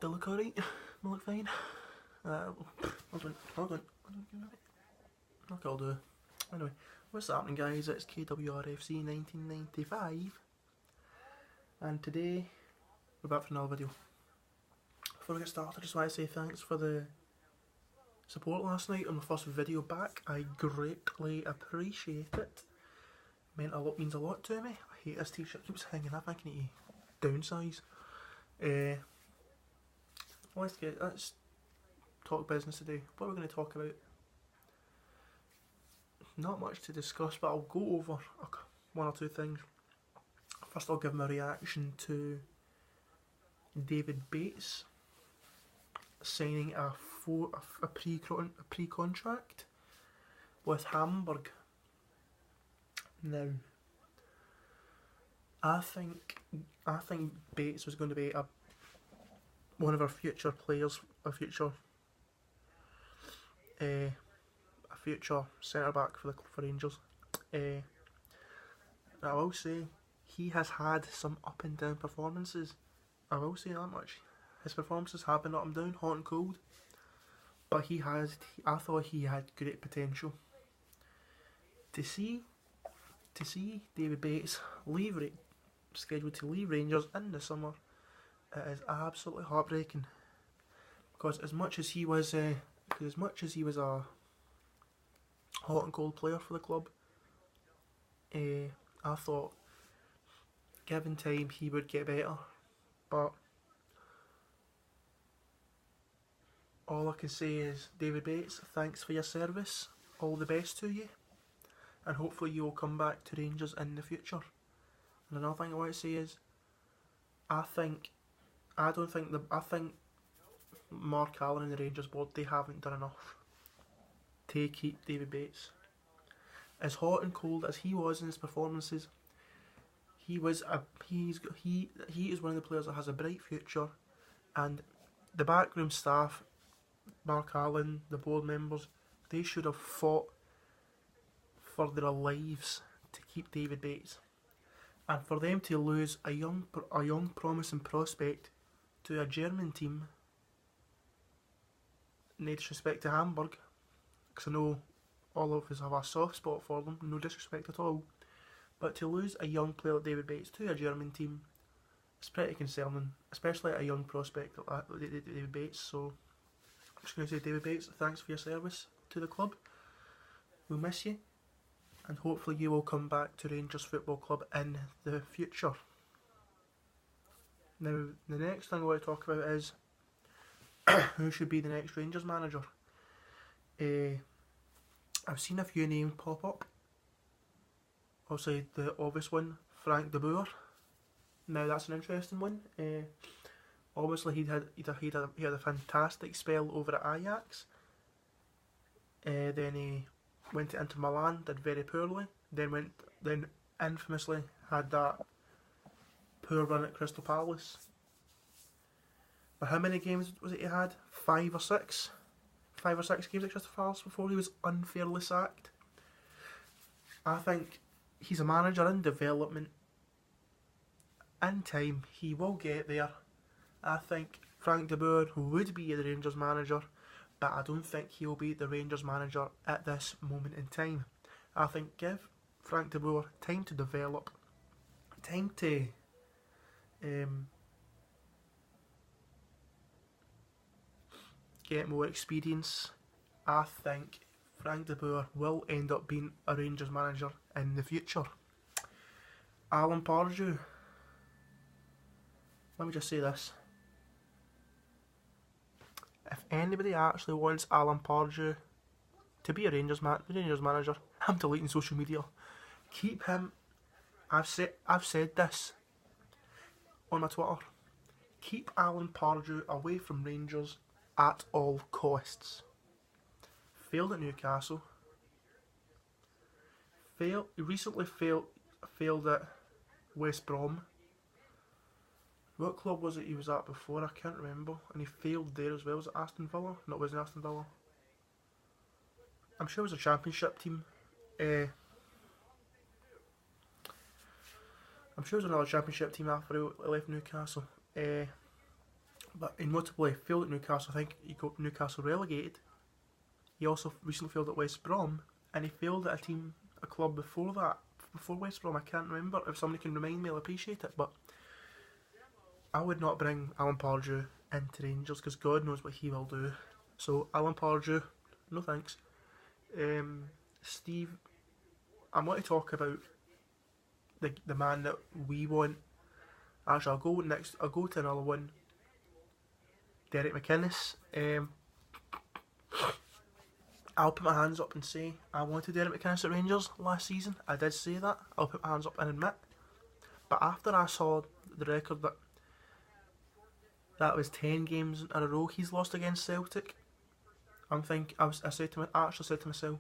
Do I look alright? I look fine. Hold on. Look, I'll do. Anyway, what's happening, guys? It's KWRFC 1995, and today we're back for another video. Before we get started, I just want to say thanks for the support last night on my first video back. I greatly appreciate it. Means a lot to me. I hate this t-shirt, keeps hanging up. I can need to downsize. Let's talk business today. What are we going to talk about? Not much to discuss, but I'll go over one or two things. First, I'll give my reaction to David Bates signing a pre-contract with Hamburg. Now, I think Bates was going to be one of our future players, a future centre back for Rangers. I will say he has had some up and down performances. I will say that much. His performances have been up and down, hot and cold, but I thought he had great potential. To see David Bates scheduled to leave Rangers in the summer, it is absolutely heartbreaking. Because as much as he was a hot and cold player for the club, I thought given time he would get better. But all I can say is, David Bates, thanks for your service. All the best to you, and hopefully you will come back to Rangers in the future. And another thing I want to say is, I think Mark Allen and the Rangers board, they haven't done enough to keep David Bates. As hot and cold as he was in his performances, he is one of the players that has a bright future, and the backroom staff, Mark Allen, the board members, they should have fought for their lives to keep David Bates. And for them to lose a young promising prospect to a German team, no disrespect to Hamburg, because I know all of us have a soft spot for them, no disrespect at all, but to lose a young player like David Bates to a German team is pretty concerning, especially a young prospect like David Bates. So I'm just going to say, David Bates, thanks for your service to the club. We'll miss you, and hopefully you will come back to Rangers Football Club in the future. Now, the next thing I want to talk about is who should be the next Rangers manager. I've seen a few names pop up. Obviously, the obvious one, Frank de Boer. Now, that's an interesting one. Obviously, he had a fantastic spell over at Ajax. Then he went to Inter Milan, did very poorly. Then infamously had that poor run at Crystal Palace. But how many games was it he had? 5 or 6? 5 or 6 games at Crystal Palace before he was unfairly sacked. I think he's a manager in development. In time, he will get there. I think Frank de Boer would be the Rangers manager, but I don't think he'll be the Rangers manager at this moment in time. I think give Frank de Boer time to develop, time to get more experience. I think Frank de Boer will end up being a Rangers manager in the future. Alan Pardew. Let me just say this. If anybody actually wants Alan Pardew to be a Rangers manager, I'm deleting social media. Keep him. I've said this on my Twitter. Keep Alan Pardew away from Rangers at all costs. Failed at Newcastle. Recently failed at West Brom. What club was it he was at before? I can't remember. And he failed there as well. Was it Aston Villa? No, it wasn't Aston Villa. I'm sure it was a Championship team. I'm sure it was another Championship team after he left Newcastle. But he notably failed at Newcastle. I think he got Newcastle relegated. He also recently failed at West Brom, and he failed at a club before that, before West Brom. I can't remember. If somebody can remind me, I'll appreciate it. But I would not bring Alan Pardew into Rangers because God knows what he will do. So Alan Pardew, no thanks. Steve, I want to talk about the man that we want. Actually, I'll go to another one. Derek McInnes. I'll put my hands up and say I wanted Derek McInnes at Rangers last season. I did say that. I'll put my hands up and admit. But after I saw the record that was 10 games in a row he's lost against Celtic, I actually said to myself,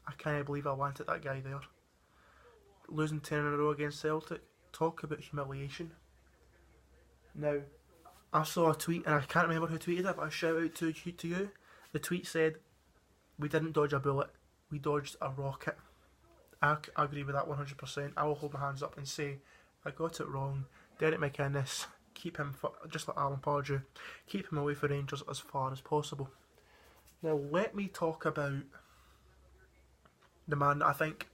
I can't believe I wanted that guy there. Losing 10 in a row against Celtic, talk about humiliation. Now, I saw a tweet, and I can't remember who tweeted it, but I shout out to you. The tweet said, "We didn't dodge a bullet, we dodged a rocket." I agree with that 100%. I will hold my hands up and say, I got it wrong. Derek McInnes, keep him, just like Alan Pardew, keep him away from Rangers as far as possible. Now, let me talk about the man that I think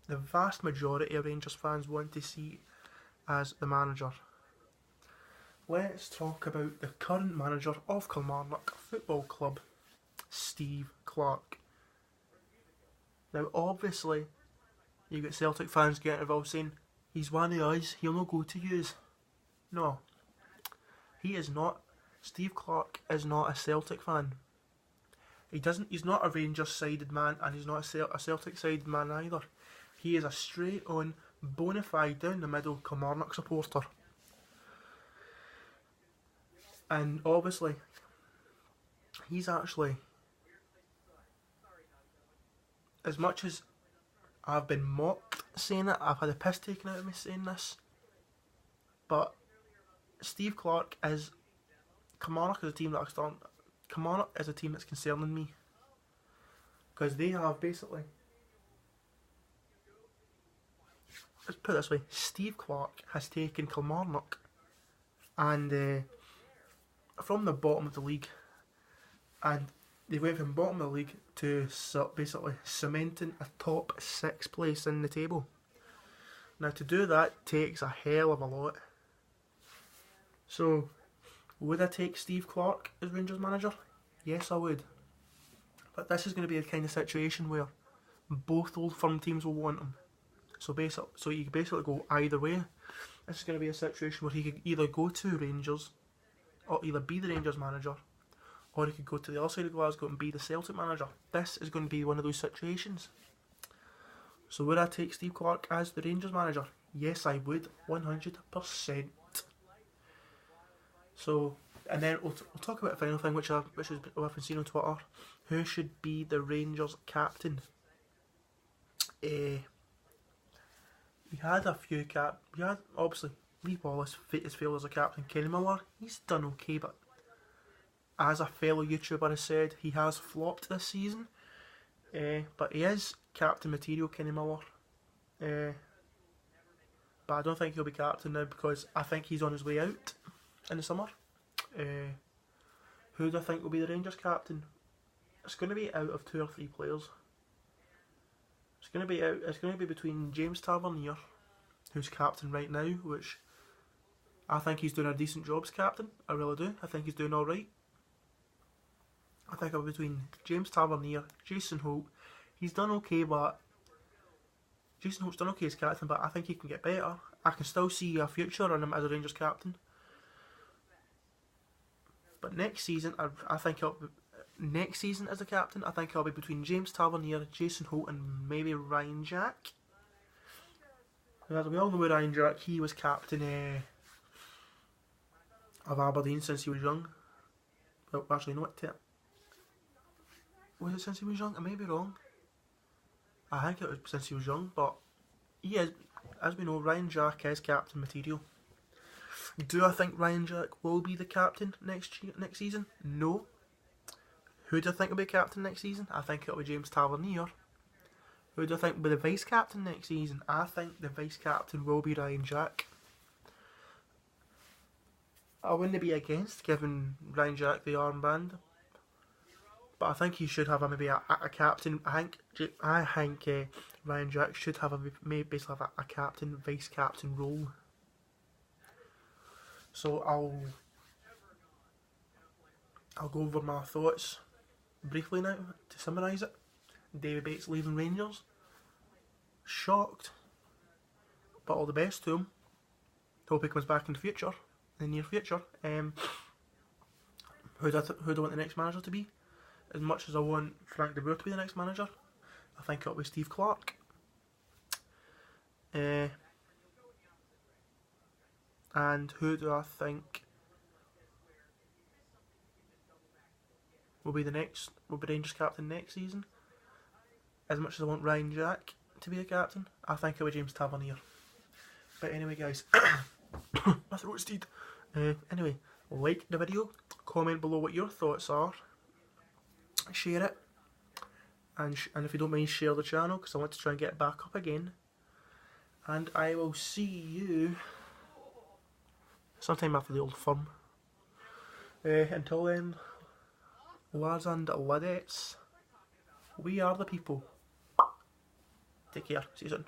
the vast majority of Rangers fans want to see as the manager. Let's talk about the current manager of Kilmarnock Football Club, Steve Clarke. Now, obviously, you get Celtic fans getting involved saying, he's one of us, he'll not go to yous. No, he is not. Steve Clarke is not a Celtic fan. He's not a Rangers-sided man, and he's not a Celtic-sided man either. He is a straight-on, bona fide, down-the-middle Kilmarnock supporter. And obviously, he's actually, as much as I've been mocked saying it, I've had a piss taken out of me saying this, but Steve Clarke is, Kilmarnock is a team that's concerning me, because they have basically, let's put it this way, Steve Clarke has taken Kilmarnock and from the bottom of the league, and they went from bottom of the league to basically cementing a top 6 place in the table. Now, to do that takes a hell of a lot. So, would I take Steve Clarke as Rangers manager? Yes, I would. But this is going to be a kind of situation where both old firm teams will want him. So you can basically go either way. This is going to be a situation where he could either go to Rangers, or either be the Rangers manager, or he could go to the other side of Glasgow and be the Celtic manager. This is going to be one of those situations. So would I take Steve Clarke as the Rangers manager? Yes, I would, 100%. So, and then we'll talk about the final thing, which I've been seeing on Twitter. Who should be the Rangers captain? We had a few we had, obviously, Lee Wallace has failed as a captain. Kenny Miller, he's done okay, but as a fellow YouTuber has said, he has flopped this season. But he is captain material, Kenny Miller. But I don't think he'll be captain now, because I think he's on his way out in the summer. Who do I think will be the Rangers captain? It's going to be out of 2 or 3 players. It's going to be between James Tavernier, who's captain right now, which I think he's doing a decent job as captain. I really do. I think he's doing alright. I think it'll be between James Tavernier, Jason Holt. He's done okay, but Jason Holt's done okay as captain, but I think he can get better. I can still see a future in him as a Rangers captain. But next season, next season as a captain, I think it'll be between James Tavernier, Jason Holt, and maybe Ryan Jack. As we all know, Ryan Jack, he was captain of Aberdeen since he was young. Well, actually, no, was it since he was young? I may be wrong. I think it was since he was young, but he is, as we know, Ryan Jack is captain material. Do I think Ryan Jack will be the captain next season? No. Who do I think will be captain next season? I think it'll be James Tavernier. Who do I think will be the vice captain next season? I think the vice captain will be Ryan Jack. I wouldn't be against giving Ryan Jack the armband, but I think he should have maybe a captain. I think Ryan Jack should have maybe basically have a captain, vice captain role. So I'll go over my thoughts briefly now to summarise it. David Bates leaving Rangers. Shocked, but all the best to him. Hope he comes back in the future, in the near future. Who do I want the next manager to be? As much as I want Frank de Boer to be the next manager, I think it'll be Steve Clarke. And who do I think will be Rangers captain next season? As much as I want Ryan Jack to be the captain, I think it'll be James Tavernier. But anyway, guys, my throat's dead. Anyway, like the video, comment below what your thoughts are, share it, and if you don't mind, share the channel, because I want to try and get it back up again. And I will see you sometime after the old firm. Until then, lads and ladettes, we are the people. Take care. See you soon.